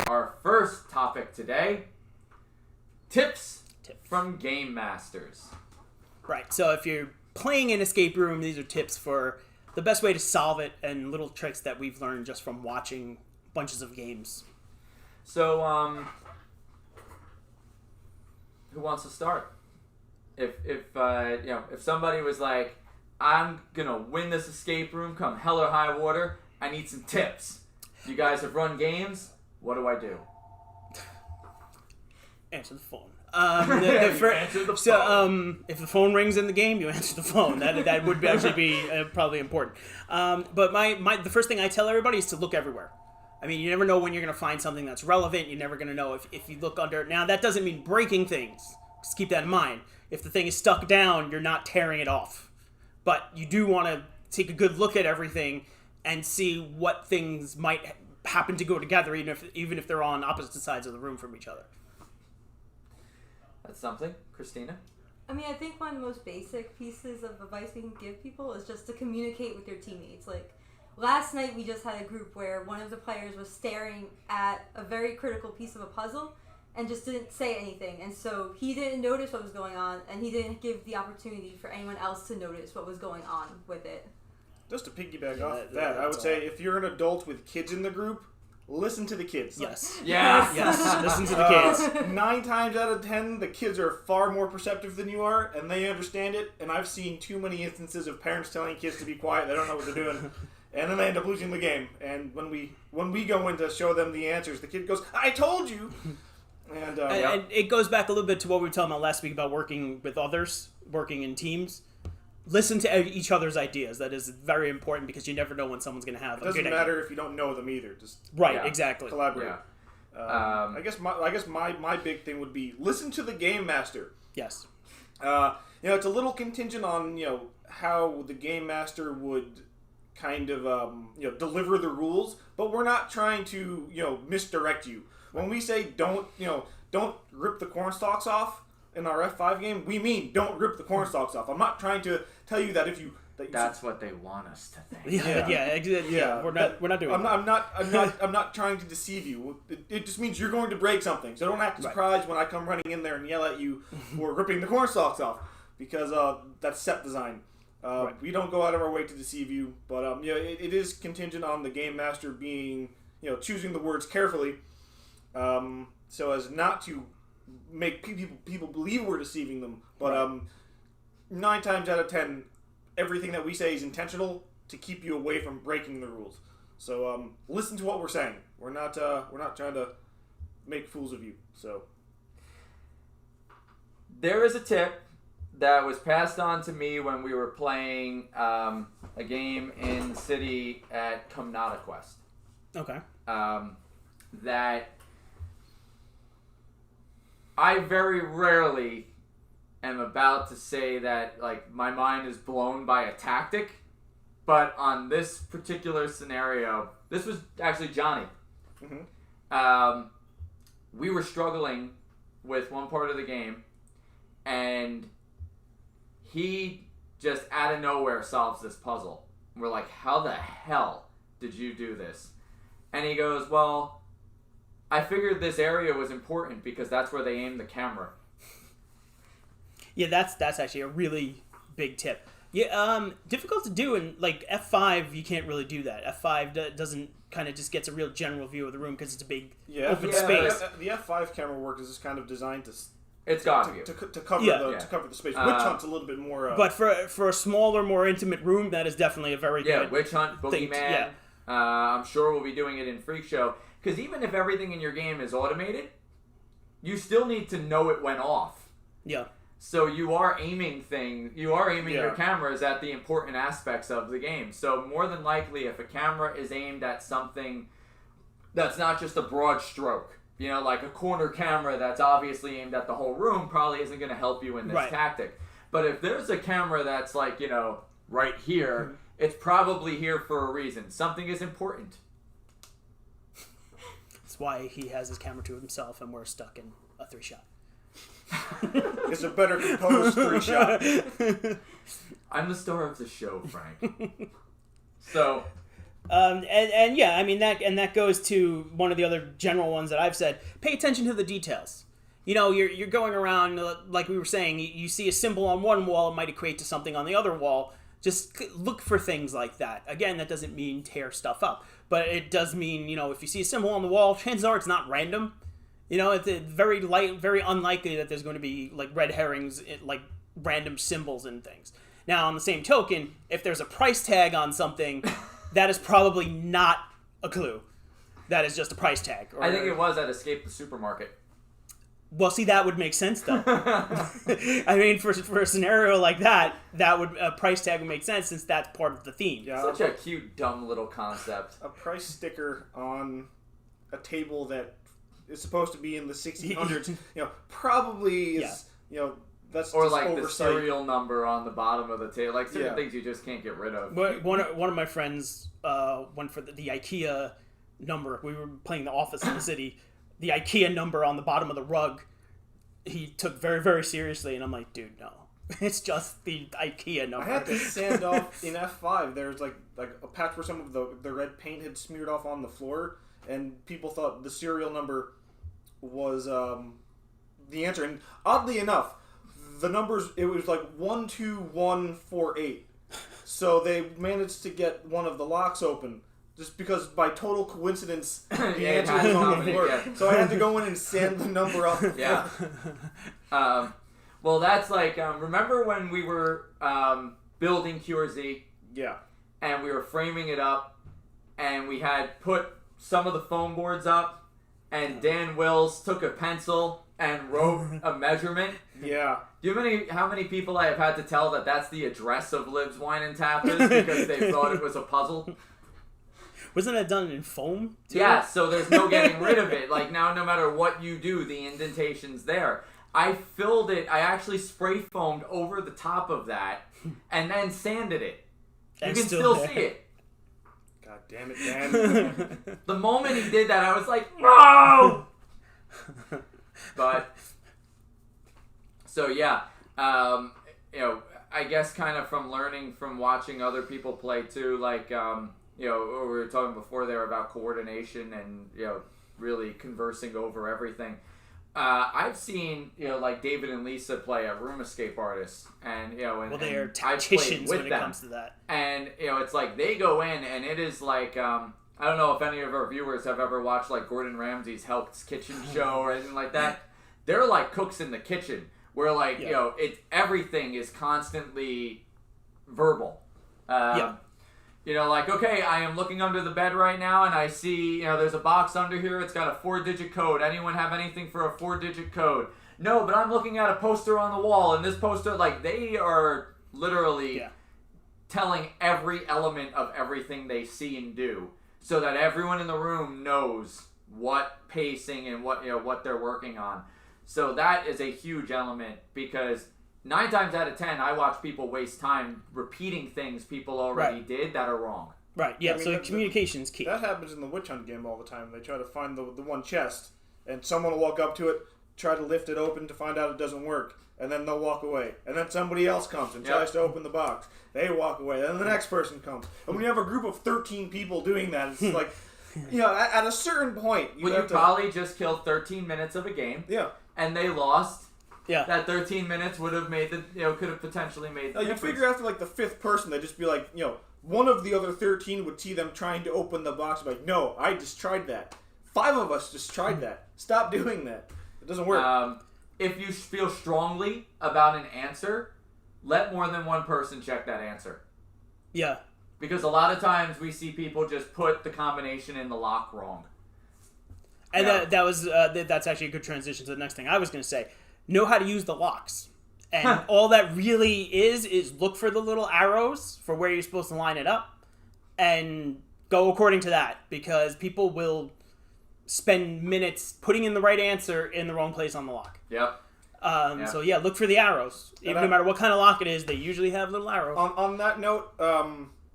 our first topic today, tips from Game Masters. Right, so if you're playing an escape room, these are tips for the best way to solve it and little tricks that we've learned just from watching bunches of games. So, who wants to start? If somebody was like, I'm gonna win this escape room come hell or high water, I need some tips. You guys have run games. What do I do? Answer the phone. Answer the phone. If the phone rings in the game, you answer the phone. That would actually be probably important. But the first thing I tell everybody is to look everywhere. I mean, you never know when you're going to find something that's relevant. You're never going to know if you look under. Now, that doesn't mean breaking things. Just keep that in mind. If the thing is stuck down, you're not tearing it off. But you do want to take a good look at everything and see what things might happen to go together, even if they're on opposite sides of the room from each other. That's something. Christina? I mean, I think one of the most basic pieces of advice we can give people is just to communicate with your teammates. Like, last night we just had a group where one of the players was staring at a very critical piece of a puzzle and just didn't say anything. And so he didn't notice what was going on, and he didn't give the opportunity for anyone else to notice what was going on with it. Just to piggyback off that, I would say if you're an adult with kids in the group, listen to the kids. Yes. Yeah. Yes. Listen to the kids. 9 times out of 10, the kids are far more perceptive than you are, and they understand it. And I've seen too many instances of parents telling kids to be quiet. They don't know what they're doing, and then they end up losing the game. And when we go in to show them the answers, the kid goes, "I told you." And it goes back a little bit to what we were talking about last week about working with others, working in teams. Listen to each other's ideas. That is very important because you never know when someone's going to have. It doesn't matter if you don't know them either. Just exactly. Collaborate. Yeah. I guess my big thing would be listen to the Game Master. Yes. It's a little contingent on how the Game Master would kind of deliver the rules, but we're not trying to misdirect you. When we say don't rip the cornstalks off in our F5 game, we mean don't rip the cornstalks off. I'm not trying to tell you that that's what they want us to think. Yeah. We're not doing. I'm not trying to deceive you. It just means you're going to break something. So don't act surprised when I come running in there and yell at you for ripping the cornstalks off, because that's set design. We don't go out of our way to deceive you, but it is contingent on the Game Master being choosing the words carefully, so as not to make people believe we're deceiving them. But 9 times out of 10, everything that we say is intentional to keep you away from breaking the rules. So listen to what we're saying. We're not trying to make fools of you. So there is a tip that was passed on to me when we were playing a game in the city at Gamemaster Quest. Okay. That I very rarely am about to say that my mind is blown by a tactic, but on this particular scenario, this was actually Johnny. Mm-hmm. We were struggling with one part of the game, and he just out of nowhere solves this puzzle. We're like, how the hell did you do this? And he goes, well, I figured this area was important because that's where they aim the camera. Yeah, that's actually a really big tip. Yeah, difficult to do in F5. You can't really do that. F5 doesn't kind of just gets a real general view of the room because it's a big open space. The F5 camera work is just kind of designed to. It's got to cover the space. Witch Hunt's a little bit more. But for a smaller, more intimate room, that is definitely a very good. Witch Hunt, Boogeyman. Yeah. I'm sure we'll be doing it in Freak Show. Because even if everything in your game is automated, you still need to know it went off. Yeah. So you are aiming your cameras at the important aspects of the game. So more than likely, if a camera is aimed at something that's not just a broad stroke, like a corner camera that's obviously aimed at the whole room, probably isn't going to help you in this tactic. But if there's a camera that's right here, it's probably here for a reason. Something is important. That's why he has his camera to himself and we're stuck in a 3-shot. It's a better composed 3-shot. I'm the star of the show, Frank. So, And yeah, I mean that goes to one of the other general ones that I've said. Pay attention to the details. You know, you're going around, like we were saying, you see a symbol on one wall, it might equate to something on the other wall. Just look for things like that. Again, that doesn't mean tear stuff up, but it does mean, you know, if you see a symbol on the wall, chances are it's not random. You know, it's very unlikely that there's going to be like red herrings, like random symbols and things. Now, on the same token, if there's a price tag on something, that is probably not a clue. That is just a price tag. I think it was at Escape the Supermarket. Well, see, that would make sense, though. I mean, for a scenario like that would a price tag would make sense since that's part of the theme. Yeah, such a cute, dumb little concept. A price sticker on a table that is supposed to be in the 1600s, you know, probably is, you know, that's or just like oversight. The serial number on the bottom of the table, like certain things you just can't get rid of. One of my friends went for the IKEA number. We were playing The Office in the city. The IKEA number on the bottom of the rug, he took very, very seriously, and I'm like, dude, no. It's just the IKEA number. I had to sand off in F5. There's like a patch where some of the red paint had smeared off on the floor, and people thought the serial number was the answer. And oddly enough, the numbers, it was like 12148. So they managed to get one of the locks open. Just because by total coincidence, the answer was on the floor. Yeah. So I had to go in and sand the number up. Yeah. Well, that's like, remember when we were building QRZ? Yeah. And we were framing it up, and we had put some of the foam boards up, and Dan Wills took a pencil and wrote a measurement. Yeah. Do you know how many people I have had to tell that that's the address of Lib's Wine and Tapas because they thought it was a puzzle? Wasn't that done in foam, too? Yeah, so there's no getting rid of it. Like, now no matter what you do, the indentation's there. I filled it, I actually spray foamed over the top of that, and then sanded it. You can still see it. God damn it, Dan. The moment he did that, I was like, no! But, so yeah, you know, I guess kind of from learning from watching other people play too, like, you know, we were talking before there about coordination and, you know, really conversing over everything. I've seen, you know, like David and Lisa play at Room Escape Artists, and, you know, and they are I've tacticians played with when it them. comes to that. And, you know, it's like they go in, and it is like, I don't know if any of our viewers have ever watched like Gordon Ramsay's Hell's Kitchen show or anything like that. They're like cooks in the kitchen, where like, you know, everything is constantly verbal. You know, like, okay, I am looking under the bed right now, and I see, you know, there's a box under here. It's got a 4-digit code. Anyone have anything for a 4-digit code? No, but I'm looking at a poster on the wall, and this poster, like, they are literally telling every element of everything they see and do, so that everyone in the room knows what pacing and what, you know, what they're working on. So that is a huge element, because 9 times out of 10, I watch people waste time repeating things people already did that are wrong. Right, yeah, I mean, so communication's key. That happens in the witch hunt game all the time. They try to find the one chest, and someone will walk up to it, try to lift it open to find out it doesn't work, and then they'll walk away. And then somebody else comes and tries to open the box. They walk away, and then the next person comes. And when you have a group of 13 people doing that, it's like, you know, at a certain point, you probably just killed 13 minutes of a game. Yeah. And they lost. Yeah. That 13 minutes would have made the, you know, could have potentially made the difference. You figure after like the 5th person, they'd just be like, you know, one of the other 13 would see them trying to open the box, like, no, I just tried that. 5 of us just tried that. Stop doing that. It doesn't work. If you feel strongly about an answer, let more than one person check that answer. Yeah. Because a lot of times we see people just put the combination in the lock wrong. And that's actually a good transition to the next thing I was going to say. Know how to use the locks. And all that really is look for the little arrows for where you're supposed to line it up and go according to that, because people will spend minutes putting in the right answer in the wrong place on the lock. Yep. So yeah, look for the arrows. No matter what kind of lock it is, they usually have little arrows. On that note,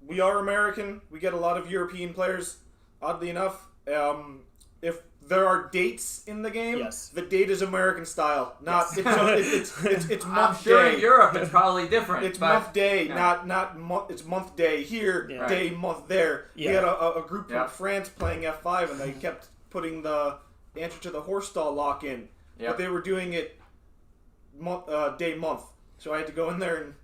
we are American. We get a lot of European players, oddly enough. If there are dates in the game. Yes. The date is American style. Not it's month I'm sure day. in Europe it's probably different. It's but, month day, yeah. not month. It's month day here, Yeah. day month there. Yeah. We had a group Yeah. from France playing F5, and they kept putting the answer to the horse stall lock in, Yep. but they were doing it day month. So I had to go in there and.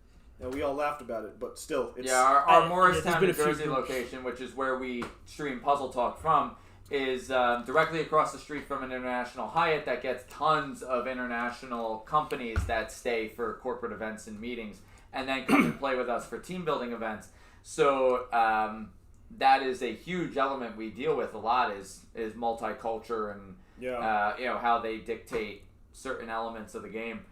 We all laughed about it, but still, it's... Yeah, our there's Morristown, been New a few Jersey groups. location, which is where we stream Puzzle Talk from, is directly across the street from an International Hyatt that gets tons of international companies that stay for corporate events and meetings, and then come and play with us for team building events. So that is a huge element we deal with a lot is multicultural and how they dictate certain elements of the game.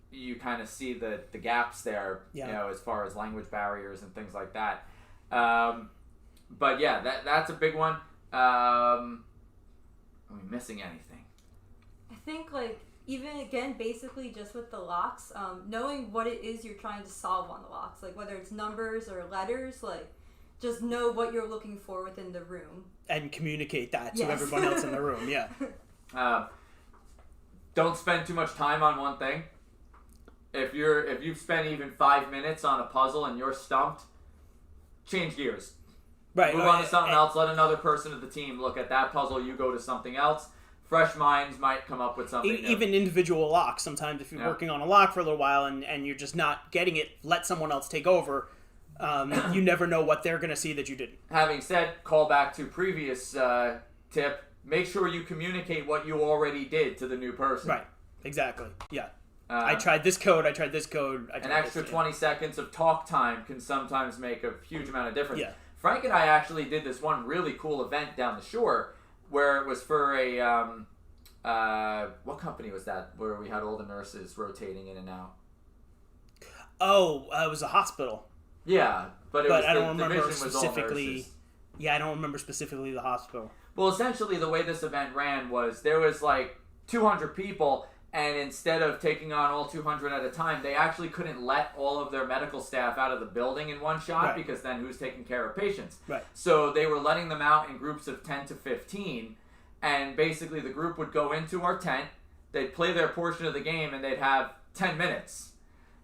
You kind of see the gaps there, as far as language barriers and things like that. But yeah, that's a big one. Are we missing anything? I think, like, even again, basically just with the locks, knowing what it is you're trying to solve on the locks, like whether it's numbers or letters, like just know what you're looking for within the room And communicate that to Yes. everyone else in the room, yeah. Don't spend too much time on one thing. If you've spent even 5 minutes on a puzzle and you're stumped, change gears. Right. Move on to something else. Let another person of the team look at that puzzle. You go to something else. Fresh minds might come up with something new. Even individual locks. Sometimes if you're working on a lock for a little while and you're just not getting it, let someone else take over. You never know what they're going to see that you didn't. Having said, call back to previous tip, make sure you communicate what you already did to the new person. Right. Exactly. Yeah. I tried this code. I tried this code. An extra 20 seconds of talk time can sometimes make a huge amount of difference. Yeah. Frank and I actually did this one really cool event down the shore where it was for a, what company was that? Where we had all the nurses rotating in and out. Oh, it was a hospital. Yeah, but I don't remember division was all specifically. nurses. Yeah, I don't remember specifically the hospital. Well, essentially the way this event ran was there was like 200 people, and instead of taking on all 200 at a time, they actually couldn't let all of their medical staff out of the building in one shot because then who's taking care of patients? Right. So they were letting them out in groups of 10 to 15, and basically the group would go into our tent, they'd play their portion of the game, and they'd have 10 minutes.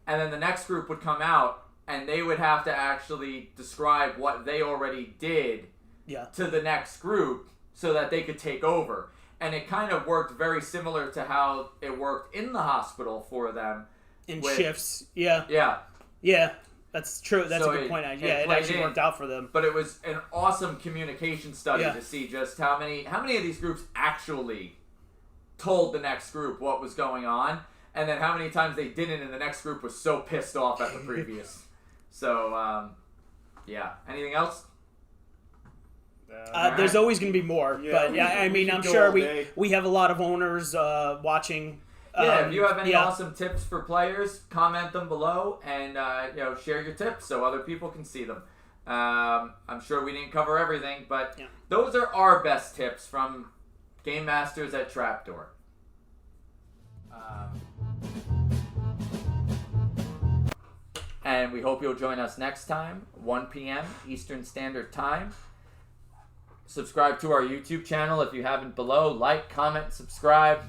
And then the next group would come out, and they would have to actually describe what they already did to the next group so that they could take over. And it kind of worked very similar to how it worked in the hospital for them. In shifts. Yeah. Yeah. Yeah. That's true. That's So a good point. It played actually worked out for them. But it was an awesome communication study Yeah. to see just how many of these groups actually told the next group what was going on, and then how many times they didn't, and the next group was so pissed off at the previous. So, yeah. Anything else? There's always going to be more, but yeah, I mean, I'm sure we have a lot of owners watching. Yeah, if you have any awesome tips for players, comment them below and share your tips so other people can see them. I'm sure we didn't cover everything, but those are our best tips from Game Masters at Trapdoor. And we hope you'll join us next time, 1 p.m. Eastern Standard Time. Subscribe to our YouTube channel if you haven't below. Like, comment, subscribe.